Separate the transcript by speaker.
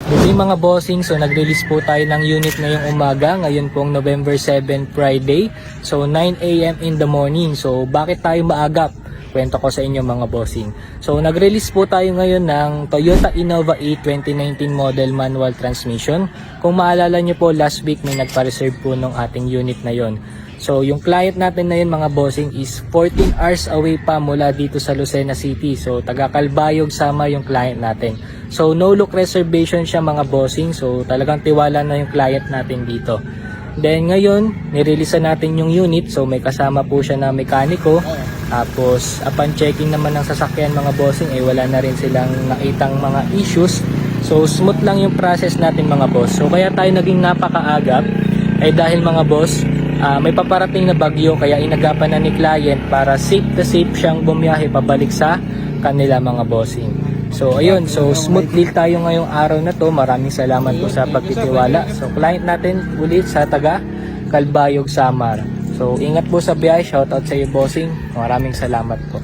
Speaker 1: Good mga bossing, so nag-release po tayo ng unit ngayong umaga, ngayon pong November 7, Friday. So 9 AM in the morning. So bakit tayo maagap? Kwento ko sa inyo mga bossing. So nag-release po tayo ngayon ng Toyota Innova 8 2019 model manual transmission. Kung maalala nyo po, last week may nagpa-reserve po ng ating unit na yon. So yung client natin na yun mga bossing is 14 hours away pa mula dito sa Lucena City. So taga Calbayog Samar yung client natin. So no look reservation siya mga bossing. So talagang tiwala na yung client natin dito. Then ngayon, nirelease natin yung unit. So may kasama po siya na mekaniko. Tapos upon checking naman ng sasakyan mga bossing, wala na rin silang nakitang mga issues. So smooth lang yung process natin mga boss. So kaya tayo naging napakaagap dahil mga boss, may paparating na bagyo, kaya inagapan na ni client para safe na safe siyang bumiyahe pabalik sa kanila mga bossing. So ayun, so smooth deal tayo ngayong araw na to. Maraming salamat po sa pagtitiwala. So client natin ulit sa taga Calbayog Samar. So ingat po sa biyahe, shoutout sa iyo bossing. Maraming salamat po.